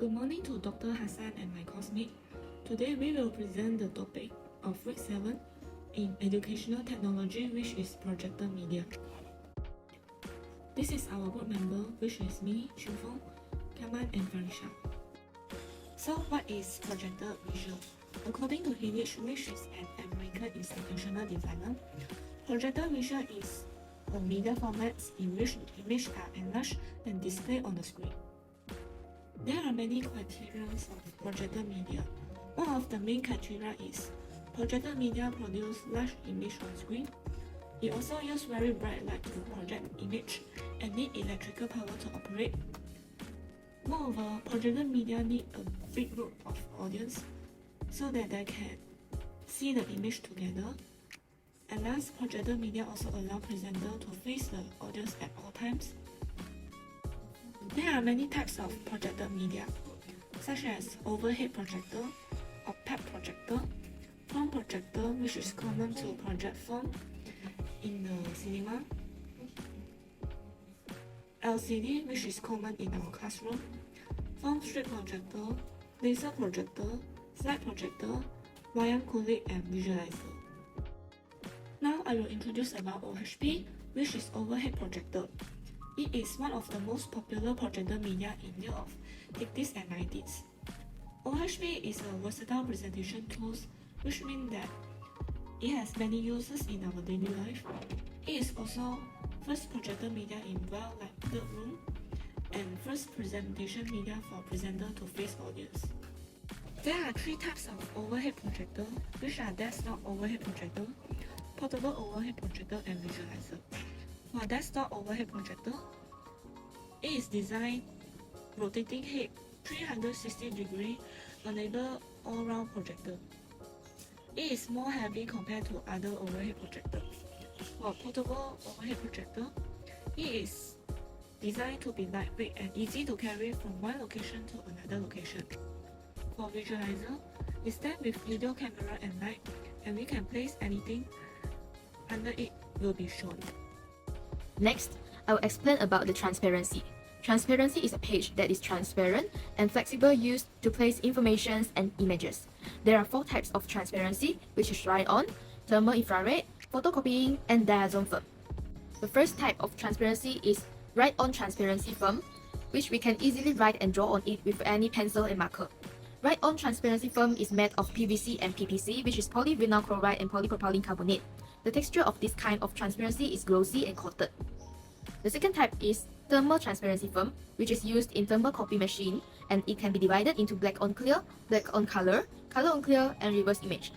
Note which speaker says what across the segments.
Speaker 1: Good morning to Dr. Hassan and my classmate. Today we will present the topic of week 7 in educational technology, which is projector media. This is our group member, which is me, Chufeng, Kaman and Farisha. So what is projector visual? According to Hillage, which is an American institutional designer, projector visual is a media format in which images are enlarged and displayed on the screen. There are many criteria of projector media. One of the main criteria is projector media produce large image on screen. It also uses very bright light to project image and need electrical power to operate. Moreover, projector media need a big group of audience so that they can see the image together. And last, projector media also allow presenter to face the audience at all times. There are many types of projector media, such as overhead projector, opaque projector, film projector, which is common to project film in the cinema, LCD, which is common in our classroom, film strip projector, laser projector, slide projector, wire cooling, and visualizer. Now I will introduce about OHP, which is overhead projector. It is one of the most popular projector media in year of 80s and 90s. OHP is a versatile presentation tool, which means that it has many uses in our daily life. It is also first projector media in well-lighted room and first presentation media for presenter to face audience. There are three types of overhead projector, which are desktop overhead projector, portable overhead projector, and visualizer. For desktop overhead projector, it is designed rotating head 360 degree, enable all-round projector. It is more heavy compared to other overhead projector. For portable overhead projector, it is designed to be lightweight and easy to carry from one location to another location. For visualizer, it stands with video camera and light, and we can place anything under it will be shown.
Speaker 2: Next, I will explain about the transparency. Transparency is a page that is transparent and flexible used to place information and images. There are 4 types of transparency, which is write-on, thermal infrared, photocopying, and diatom film. The first type of transparency is write-on transparency film, which we can easily write and draw on it with any pencil and marker. Write-on transparency film is made of PVC and PPC, which is polyvinyl chloride and polypropylene carbonate. The texture of this kind of transparency is glossy and coated. The second type is thermal transparency film, which is used in thermal copy machine, and it can be divided into black on clear, black on color, color on clear, and reverse image.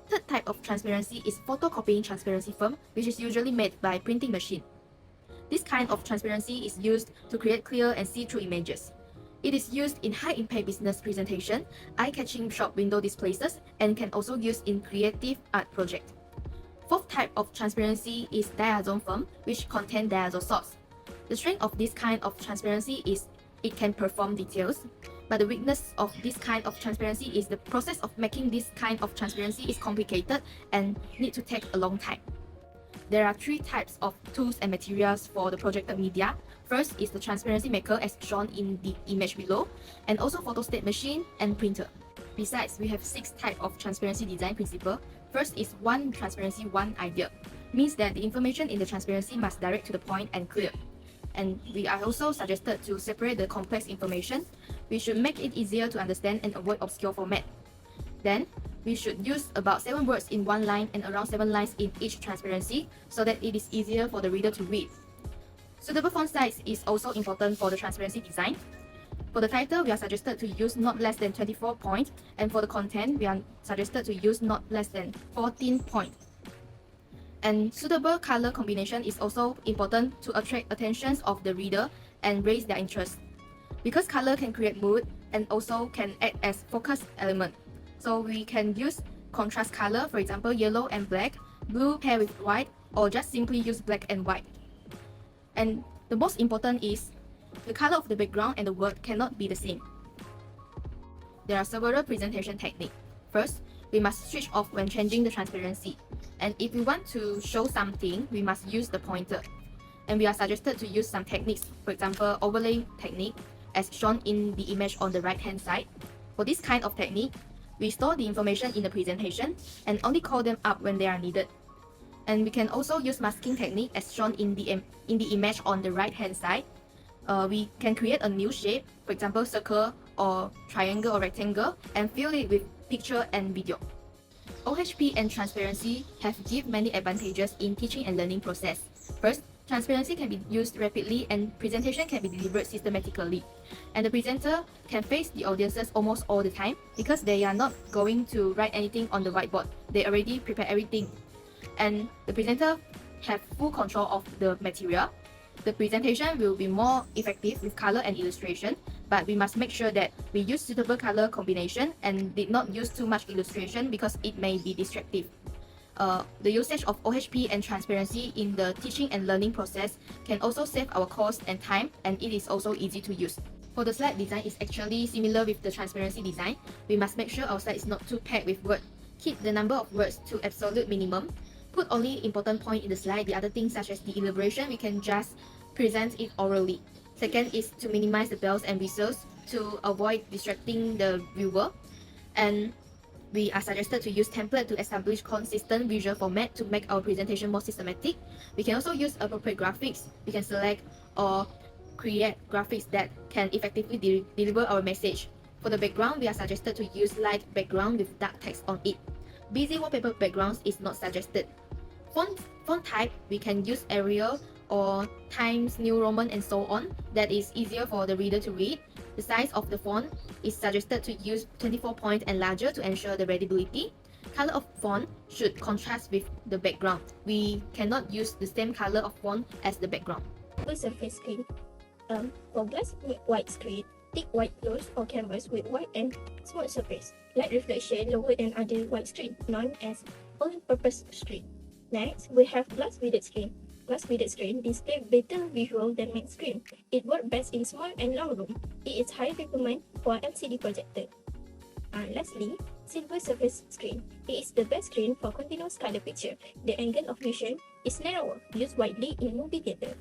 Speaker 2: Third type of transparency is photocopying transparency film, which is usually made by printing machine. This kind of transparency is used to create clear and see-through images. It is used in high-impact business presentation, eye-catching shop window displays, and can also use in creative art project. Fourth type of transparency is diatom film, which contain diazo salts. The strength of this kind of transparency is it can perform details, but the weakness of this kind of transparency is the process of making this kind of transparency is complicated and need to take a long time. There are 3 types of tools and materials for the projected media. First is the transparency maker as shown in the image below, and also photostat machine and printer. Besides, we have 6 types of transparency design principle. First is one transparency, one idea. Means that the information in the transparency must direct to the point and clear. And we are also suggested to separate the complex information. We should make it easier to understand and avoid obscure format. Then, we should use about 7 words in one line and around 7 lines in each transparency so that it is easier for the reader to read. Suitable font size is also important for the transparency design. For the title, we are suggested to use not less than 24 points, and for the content, we are suggested to use not less than 14 points. And suitable color combination is also important to attract attention of the reader and raise their interest. Because color can create mood and also can act as focus element. So we can use contrast color, for example yellow and black, blue pair with white, or just simply use black and white. And the most important is the color of the background and the word cannot be the same. There are several presentation techniques. First, we must switch off when changing the transparency. And if we want to show something, we must use the pointer. And we are suggested to use some techniques, for example, overlay technique, as shown in the image on the right hand side. For this kind of technique, we store the information in the presentation and only call them up when they are needed. And we can also use masking technique as shown in the image on the right hand side. We can create a new shape, for example circle or triangle or rectangle, and fill it with picture and video. OHP and transparency have give many advantages in teaching and learning process. First, transparency can be used rapidly and presentation can be delivered systematically. And the presenter can face the audiences almost all the time because they are not going to write anything on the whiteboard. They already prepare everything. And the presenter have full control of the material. The presentation will be more effective with color and illustration, but we must make sure that we use suitable color combination and did not use too much illustration because it may be distractive. The usage of OHP and transparency in the teaching and learning process can also save our cost and time, and it is also easy to use. For the slide design is actually similar with the transparency design. We must make sure our slide is not too packed with words. Keep the number of words to absolute minimum. Put only important point in the slide. The other things such as the elaboration, we can just present it orally. Second is to minimize the bells and whistles to avoid distracting the viewer. And we are suggested to use template to establish consistent visual format to make our presentation more systematic. We can also use appropriate graphics. We can select or create graphics that can effectively deliver our message. For the background, we are suggested to use light background with dark text on it. Busy wallpaper backgrounds is not suggested. Font type, we can use Arial or Times New Roman and so on. That is easier for the reader to read. The size of the font is suggested to use 24 point and larger to ensure the readability. Color of font should contrast with the background. We cannot use the same color of font as the background.
Speaker 3: Full surface screen. For glass with white screen, thick white cloth or canvas with white and smooth surface. Light reflection lower than other white screen, known as all-purpose screen. Next, we have glass beaded screen. Glass beaded screen display better visual than matte screen. It works best in small and long room. It is highly recommended for LCD projector. Lastly, silver surface screen. It is the best screen for continuous color picture. The angle of vision is narrower, used widely in movie theater.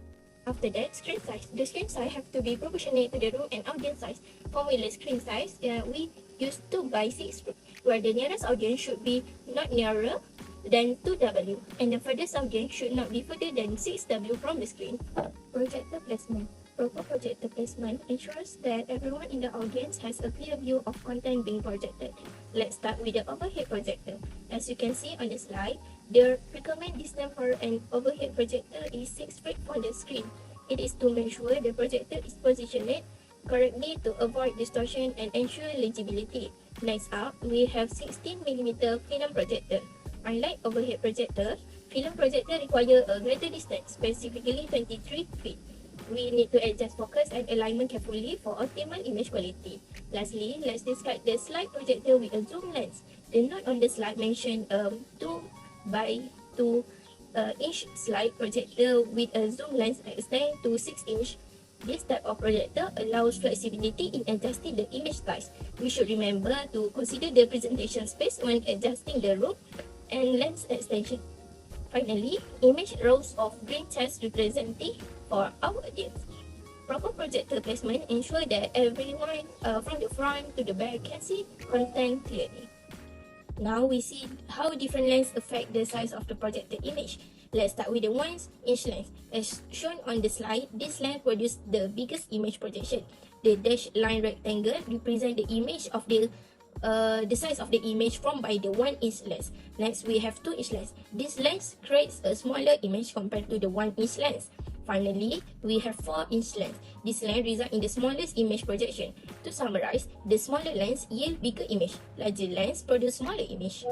Speaker 3: After that, screen size. The screen size have to be proportionate to the room and audience size. Formula screen size, we use 2:6, where the nearest audience should be not nearer than 2W, and the furthest audience should not be further than 6W from the screen. Projector placement. Proper projector placement ensures that everyone in the audience has a clear view of content being projected. Let's start with the overhead projector. As you can see on the slide, the recommended distance for an overhead projector is 6 feet from the screen. It is to make sure the projector is positioned correctly to avoid distortion and ensure legibility. Next up, we have 16mm film projector. Unlike overhead projector, film projector require a greater distance, specifically 23 feet. We need to adjust focus and alignment carefully for optimal image quality. Lastly, let's discuss the slide projector with a zoom lens. The note on the slide mentioned 2x2 inch slide projector with a zoom lens extend to 6 inch. This type of projector allows flexibility in adjusting the image size. We should remember to consider the presentation space when adjusting the room and lens extension. Finally, image rows of green text representing for our audience. Proper projector placement ensure that everyone from the front to the back can see content clearly. Now we see how different lens affect the size of the projected image. Let's start with the 1-inch lens. As shown on the slide, this lens produces the biggest image projection. The dashed line rectangle represent the image of the size of the image formed by the 1-inch lens. Next, we have 2-inch lens. This lens creates a smaller image compared to the 1-inch lens. Finally, we have 4-inch lens. This lens results in the smallest image projection. To summarize, the smaller lens yield bigger image. Larger lens produce smaller image.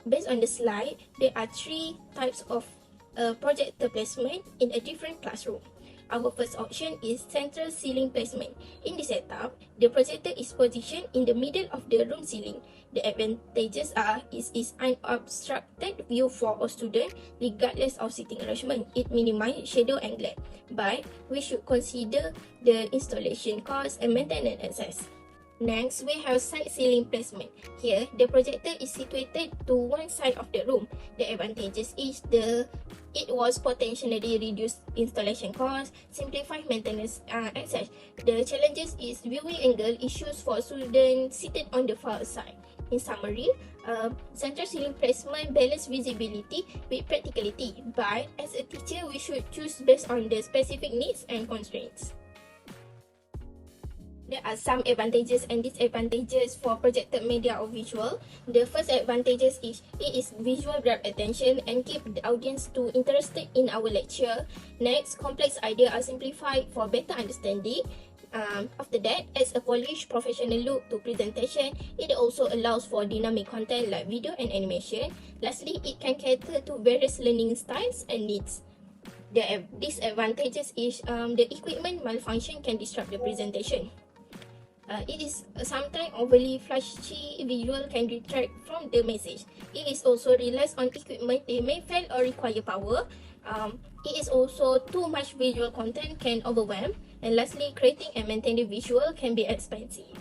Speaker 3: Based on the slide, there are 3 types of projector placement in a different classroom. Our first option is central ceiling placement. In this setup, the projector is positioned in the middle of the room ceiling. The advantages are it is unobstructed view for a student regardless of seating arrangement. It minimizes shadow and glare. But we should consider the installation cost and maintenance access. Next, we have side ceiling placement. Here, the projector is situated to one side of the room. The advantages is it was potentially reduced installation costs, simplified maintenance access. The challenges is viewing angle issues for students seated on the far side. In summary, central ceiling placement balance visibility with practicality, but as a teacher, we should choose based on the specific needs and constraints. There are some advantages and disadvantages for projected media or visual. The first advantages is it is visual grab attention and keep the audience too interested in our lecture. Next, complex ideas are simplified for better understanding. After that, adds a polished professional look to presentation. It also allows for dynamic content like video and animation. Lastly, it can cater to various learning styles and needs. The disadvantages is the equipment malfunction can disrupt the presentation. It is sometimes overly flashy visual can detract from the message. It is also relies on equipment they may fail or require power. It is also too much visual content can overwhelm. And lastly, creating and maintaining visual can be expensive.